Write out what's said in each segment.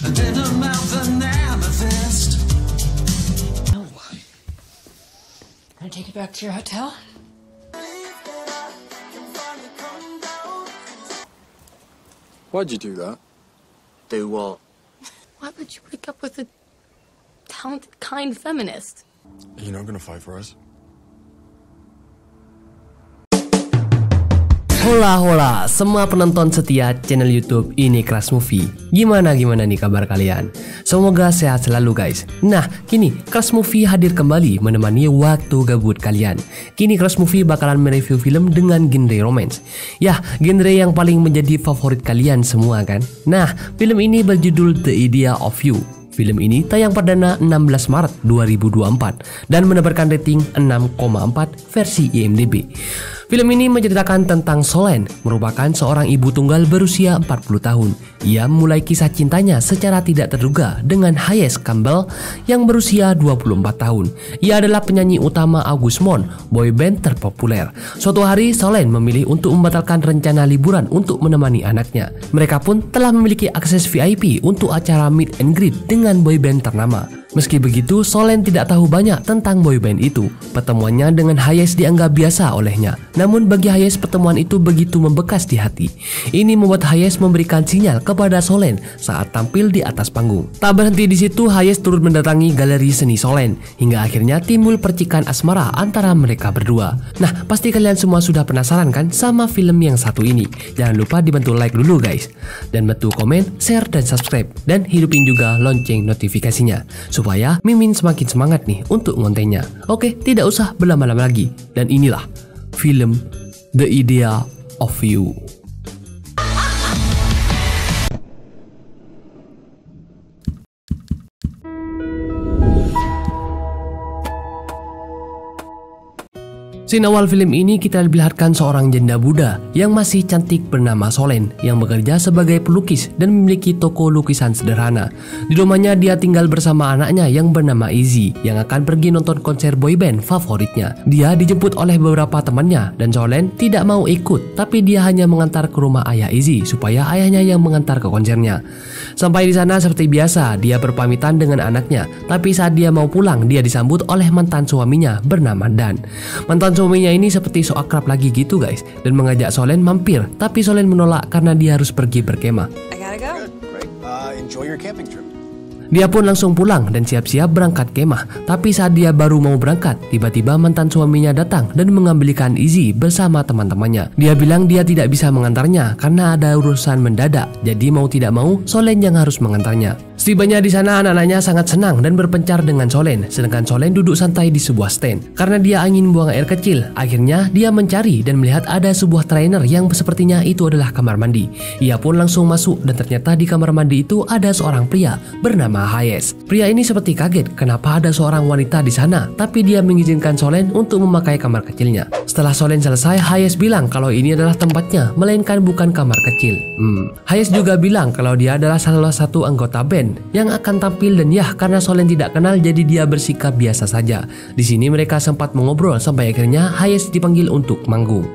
Can I take you back to your hotel? Why'd you do that? Do what? Why would you break up with a talented, kind feminist? You're not gonna fight for us? Hola hola, semua penonton setia channel YouTube Ini Crush Movie. Gimana nih kabar kalian? Semoga sehat selalu guys. Nah, kini Crush Movie hadir kembali menemani waktu gabut kalian. Kini Crush Movie bakalan mereview film dengan genre romance. Ya, genre yang paling menjadi favorit kalian semua kan? Nah, film ini berjudul The Idea of You. Film ini tayang perdana 16 Maret 2024 dan mendapatkan rating 6,4 versi IMDb. Film ini menceritakan tentang Solène, merupakan seorang ibu tunggal berusia 40 tahun. Ia mulai kisah cintanya secara tidak terduga dengan Hayes Campbell yang berusia 24 tahun. Ia adalah penyanyi utama August Month, boyband terpopuler. Suatu hari Solène memilih untuk membatalkan rencana liburan untuk menemani anaknya. Mereka pun telah memiliki akses VIP untuk acara meet and greet dengan boyband ternama. Meski begitu, Solène tidak tahu banyak tentang boyband itu. Pertemuannya dengan Hayes dianggap biasa olehnya. Namun bagi Hayes pertemuan itu begitu membekas di hati. Ini membuat Hayes memberikan sinyal kepada Solène saat tampil di atas panggung. Tak berhenti di situ, Hayes turut mendatangi galeri seni Solène hingga akhirnya timbul percikan asmara antara mereka berdua. Nah, pasti kalian semua sudah penasaran kan sama film yang satu ini? Jangan lupa dibantu like dulu guys. Dan bantu komen, share, dan subscribe. Dan hidupin juga lonceng notifikasinya supaya Mimin semakin semangat nih untuk ngontennya. Oke, tidak usah berlama-lama lagi. Dan inilah film The Idea of You. Scene awal film ini kita diperlihatkan seorang janda Buddha yang masih cantik bernama Solène yang bekerja sebagai pelukis dan memiliki toko lukisan sederhana. Di rumahnya dia tinggal bersama anaknya yang bernama Izzy yang akan pergi nonton konser boyband favoritnya. Dia dijemput oleh beberapa temannya dan Solène tidak mau ikut, tapi dia hanya mengantar ke rumah ayah Izzy supaya ayahnya yang mengantar ke konsernya. Sampai di sana seperti biasa dia berpamitan dengan anaknya, tapi saat dia mau pulang dia disambut oleh mantan suaminya bernama Dan. Mantan suaminya ini seperti so akrab lagi gitu guys dan mengajak Solène mampir, tapi Solène menolak karena dia harus pergi berkemah. Dia pun langsung pulang dan siap-siap berangkat kemah. Tapi saat dia baru mau berangkat, tiba-tiba mantan suaminya datang dan mengambilkan Izzy bersama teman-temannya. Dia bilang dia tidak bisa mengantarnya karena ada urusan mendadak. Jadi mau tidak mau, Solène yang harus mengantarnya. Setibanya di sana anak-anaknya sangat senang dan berpencar dengan Solène, sedangkan Solène duduk santai di sebuah stand. Karena dia ingin buang air kecil, akhirnya dia mencari dan melihat ada sebuah trainer yang sepertinya itu adalah kamar mandi. Ia pun langsung masuk dan ternyata di kamar mandi itu ada seorang pria bernama Hayes. Pria ini seperti kaget kenapa ada seorang wanita di sana, tapi dia mengizinkan Solène untuk memakai kamar kecilnya. Setelah Solène selesai, Hayes bilang kalau ini adalah tempatnya, melainkan bukan kamar kecil. Hayes juga bilang kalau dia adalah salah satu anggota band yang akan tampil dan ya karena Solène tidak kenal jadi dia bersikap biasa saja. Di sini mereka sempat mengobrol sampai akhirnya Hayes dipanggil untuk manggung.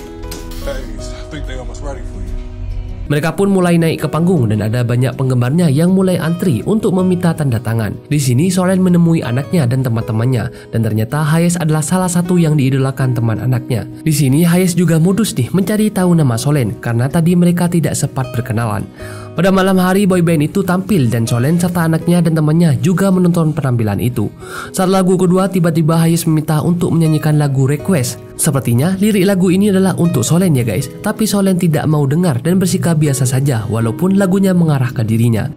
Mereka pun mulai naik ke panggung dan ada banyak penggemarnya yang mulai antri untuk meminta tanda tangan. Di sini Solène menemui anaknya dan teman-temannya dan ternyata Hayes adalah salah satu yang diidolakan teman anaknya. Di sini Hayes juga modus nih mencari tahu nama Solène karena tadi mereka tidak sempat berkenalan. Pada malam hari boyband itu tampil dan Solène serta anaknya dan temannya juga menonton penampilan itu. Saat lagu kedua tiba-tiba Hayes meminta untuk menyanyikan lagu request. Sepertinya lirik lagu ini adalah untuk Solène ya guys, tapi Solène tidak mau dengar dan bersikap biasa saja walaupun lagunya mengarah ke dirinya.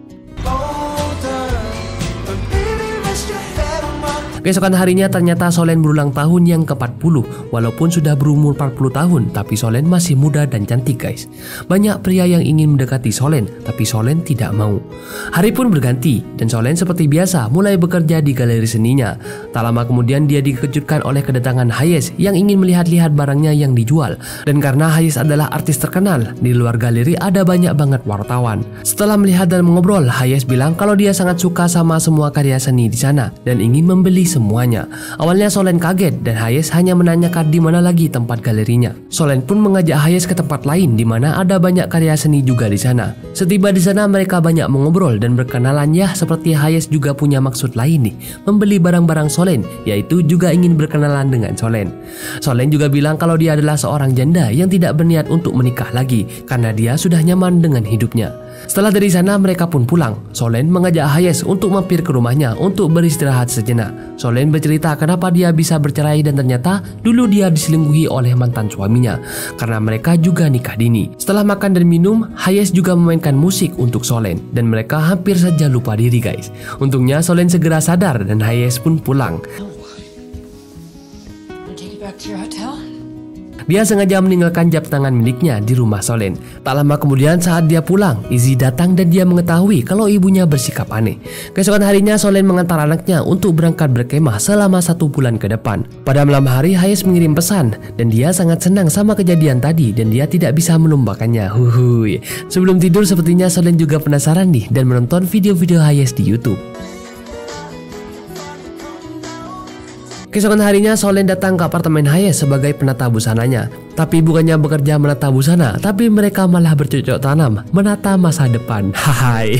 Keesokan harinya ternyata Solène berulang tahun yang ke-40. Walaupun sudah berumur 40 tahun, tapi Solène masih muda dan cantik guys. Banyak pria yang ingin mendekati Solène, tapi Solène tidak mau. Hari pun berganti, dan Solène seperti biasa mulai bekerja di galeri seninya. Tak lama kemudian dia dikejutkan oleh kedatangan Hayes yang ingin melihat-lihat barangnya yang dijual. Dan karena Hayes adalah artis terkenal, di luar galeri ada banyak banget wartawan. Setelah melihat dan mengobrol, Hayes bilang kalau dia sangat suka sama semua karya seni di sana dan ingin membeli semuanya. Awalnya Solen kaget dan Hayes hanya menanyakan di mana lagi tempat galerinya. Solen pun mengajak Hayes ke tempat lain di mana ada banyak karya seni juga di sana. Setiba di sana mereka banyak mengobrol dan berkenalan, ya seperti Hayes juga punya maksud lain nih, membeli barang-barang Solen, yaitu juga ingin berkenalan dengan Solen. Solen juga bilang kalau dia adalah seorang janda yang tidak berniat untuk menikah lagi karena dia sudah nyaman dengan hidupnya. Setelah dari sana mereka pun pulang. Solen mengajak Hayes untuk mampir ke rumahnya untuk beristirahat sejenak. Solen bercerita kenapa dia bisa bercerai dan ternyata dulu dia diselingkuhi oleh mantan suaminya karena mereka juga nikah dini. Setelah makan dan minum, Hayes juga memainkan musik untuk Solen dan mereka hampir saja lupa diri guys. Untungnya Solen segera sadar dan Hayes pun pulang. Dia sengaja meninggalkan jam tangan miliknya di rumah Solen. Tak lama kemudian saat dia pulang, Izzy datang dan dia mengetahui kalau ibunya bersikap aneh. Keesokan harinya Solen mengantar anaknya untuk berangkat berkemah selama 1 bulan ke depan. Pada malam hari Hayes mengirim pesan dan dia sangat senang sama kejadian tadi dan dia tidak bisa melupakannya. Huhuy. Sebelum tidur sepertinya Solen juga penasaran nih dan menonton video-video Hayes di YouTube. Keesokan harinya Solen datang ke apartemen Hayes sebagai penata busananya. Tapi bukannya bekerja menata busana, tapi mereka malah bercocok tanam menata masa depan. Hai.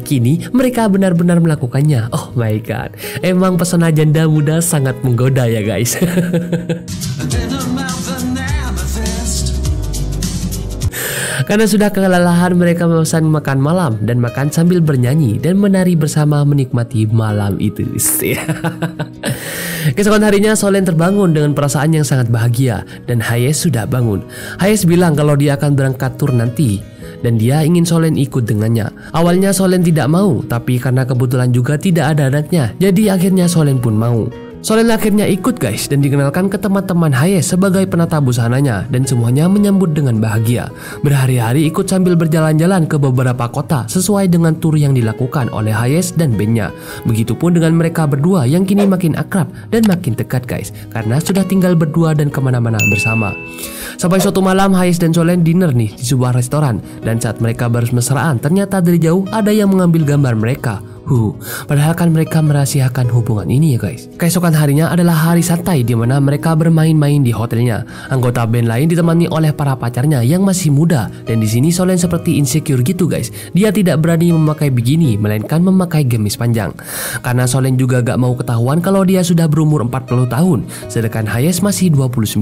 Kini mereka benar-benar melakukannya. Oh my god. Emang pesona janda muda sangat menggoda ya guys. Karena sudah kelelahan mereka memesan makan malam dan makan sambil bernyanyi dan menari bersama menikmati malam itu. Keesokan harinya Solen terbangun dengan perasaan yang sangat bahagia dan Hayes sudah bangun. Hayes bilang kalau dia akan berangkat tur nanti dan dia ingin Solen ikut dengannya. Awalnya Solen tidak mau, tapi karena kebetulan juga tidak ada anaknya, jadi akhirnya Solen pun mau. Solen akhirnya ikut guys dan dikenalkan ke teman-teman Hayes sebagai penata busananya dan semuanya menyambut dengan bahagia. Berhari-hari ikut sambil berjalan-jalan ke beberapa kota sesuai dengan tur yang dilakukan oleh Hayes dan bandnya. Begitupun dengan mereka berdua yang kini makin akrab dan makin dekat guys karena sudah tinggal berdua dan kemana-mana bersama. Sampai suatu malam Hayes dan Solen dinner nih di sebuah restoran dan saat mereka baru mesraan ternyata dari jauh ada yang mengambil gambar mereka. Padahal kan mereka merahasiakan hubungan ini ya guys. Keesokan harinya adalah hari santai di mana mereka bermain-main di hotelnya. Anggota band lain ditemani oleh para pacarnya yang masih muda dan di sini Solen seperti insecure gitu guys. Dia tidak berani memakai bikini melainkan memakai gamis panjang. Karena Solen juga gak mau ketahuan kalau dia sudah berumur 40 tahun sedangkan Hayes masih 29.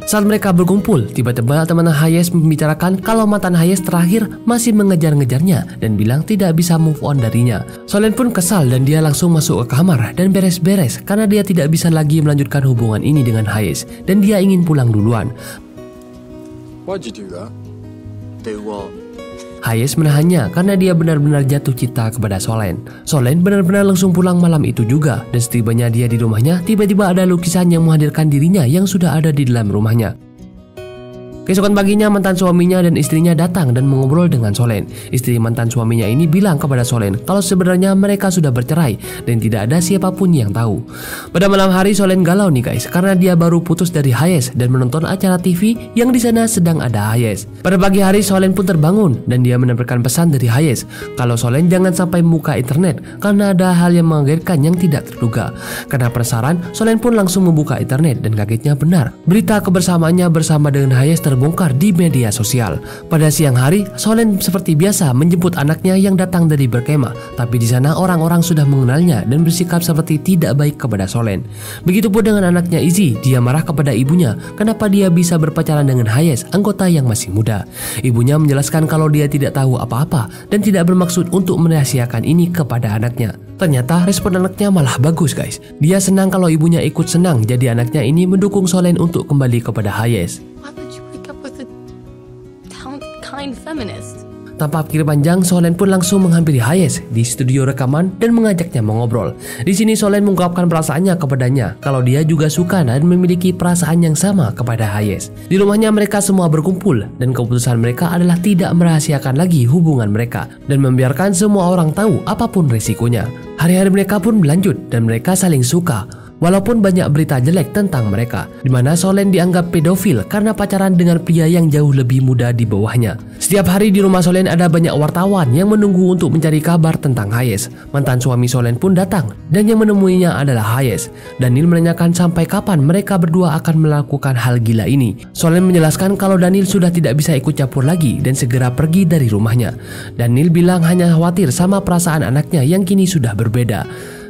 Saat mereka berkumpul, tiba-tiba teman Hayes membicarakan kalau mantan Hayes terakhir masih mengejar-ngejarnya dan bilang tidak bisa move on darinya. Solen pun kesal dan dia langsung masuk ke kamar dan beres-beres karena dia tidak bisa lagi melanjutkan hubungan ini dengan Hayes dan dia ingin pulang duluan. Why'd you do that? Do what? Hayes menahannya karena dia benar-benar jatuh cinta kepada Solen. Solen benar-benar langsung pulang malam itu juga dan setibanya dia di rumahnya tiba-tiba ada lukisan yang menghadirkan dirinya yang sudah ada di dalam rumahnya. Keesokan paginya mantan suaminya dan istrinya datang dan mengobrol dengan Solen. Istri mantan suaminya ini bilang kepada Solen kalau sebenarnya mereka sudah bercerai dan tidak ada siapapun yang tahu. Pada malam hari Solen galau nih guys karena dia baru putus dari Hayes dan menonton acara TV yang di sana sedang ada Hayes. Pada pagi hari Solen pun terbangun dan dia mendapatkan pesan dari Hayes kalau Solen jangan sampai membuka internet karena ada hal yang mengagetkan yang tidak terduga. Karena penasaran, Solen pun langsung membuka internet dan kagetnya benar. Berita kebersamaannya bersama dengan Hayes terbongkar di media sosial. Pada siang hari, Solen seperti biasa menjemput anaknya yang datang dari berkemah, tapi di sana orang-orang sudah mengenalnya dan bersikap seperti tidak baik kepada Solen. Begitupun dengan anaknya Izzy, dia marah kepada ibunya kenapa dia bisa berpacaran dengan Hayes, anggota yang masih muda. Ibunya menjelaskan kalau dia tidak tahu apa-apa dan tidak bermaksud untuk merahasiakan ini kepada anaknya. Ternyata respon anaknya malah bagus guys. Dia senang kalau ibunya ikut senang, jadi anaknya ini mendukung Solen untuk kembali kepada Hayes. Feminist. Tanpa pikir panjang, Solen pun langsung menghampiri Hayes di studio rekaman dan mengajaknya mengobrol. Di sini Solen mengungkapkan perasaannya kepadanya kalau dia juga suka dan memiliki perasaan yang sama kepada Hayes. Di rumahnya mereka semua berkumpul dan keputusan mereka adalah tidak merahasiakan lagi hubungan mereka dan membiarkan semua orang tahu apapun resikonya. Hari-hari mereka pun berlanjut dan mereka saling suka. Walaupun banyak berita jelek tentang mereka, di mana Solen dianggap pedofil karena pacaran dengan pria yang jauh lebih muda di bawahnya. Setiap hari di rumah Solen ada banyak wartawan yang menunggu untuk mencari kabar tentang Hayes. Mantan suami Solen pun datang dan yang menemuinya adalah Hayes. Daniel menanyakan sampai kapan mereka berdua akan melakukan hal gila ini. Solen menjelaskan kalau Daniel sudah tidak bisa ikut campur lagi dan segera pergi dari rumahnya. Daniel bilang hanya khawatir sama perasaan anaknya yang kini sudah berbeda.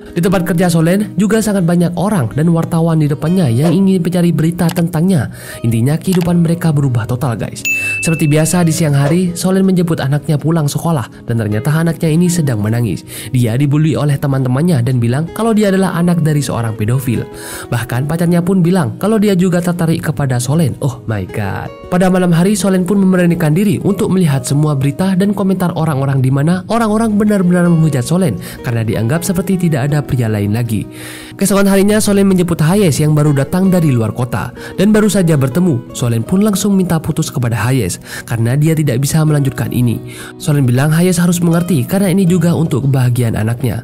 Di tempat kerja Solen juga sangat banyak orang dan wartawan di depannya yang ingin mencari berita tentangnya. Intinya kehidupan mereka berubah total guys. Seperti biasa di siang hari, Solen menjemput anaknya pulang sekolah dan ternyata anaknya ini sedang menangis. Dia dibully oleh teman-temannya dan bilang kalau dia adalah anak dari seorang pedofil. Bahkan pacarnya pun bilang kalau dia juga tertarik kepada Solen. Oh my god. Pada malam hari Solen pun memberanikan diri untuk melihat semua berita dan komentar orang-orang di mana orang-orang benar-benar menghujat Solen karena dianggap seperti tidak ada pria lain lagi. Keesokan harinya Solen menjemput Hayes yang baru datang dari luar kota dan baru saja bertemu. Solen pun langsung minta putus kepada Hayes karena dia tidak bisa melanjutkan ini. Solen bilang Hayes harus mengerti karena ini juga untuk kebahagiaan anaknya.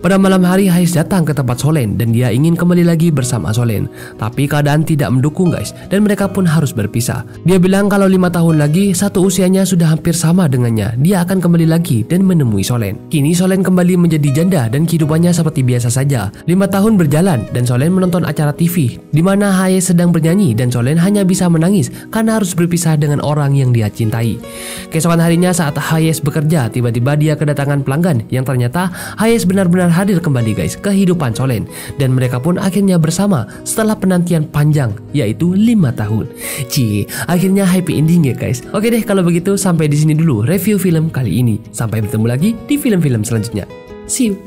Pada malam hari Hayes datang ke tempat Solen dan dia ingin kembali lagi bersama Solen. Tapi keadaan tidak mendukung guys dan mereka pun harus berpisah. Dia bilang kalau 5 tahun lagi satu usianya sudah hampir sama dengannya. Dia akan kembali lagi dan menemui Solen. Kini Solen kembali menjadi janda dan kehidupannya seperti biasa saja. 5 tahun berjalan dan Solen menonton acara TV di mana Hayes sedang bernyanyi dan Solen hanya bisa menangis karena harus berpisah dengan orang yang dia cintai. Keesokan harinya saat Hayes bekerja, tiba-tiba dia kedatangan pelanggan yang ternyata Hayes benar-benar hadir kembali guys ke kehidupan Solen dan mereka pun akhirnya bersama setelah penantian panjang yaitu 5 tahun. Akhirnya happy ending ya guys. Oke deh kalau begitu sampai di sini dulu review film kali ini. Sampai bertemu lagi di film-film selanjutnya. See you.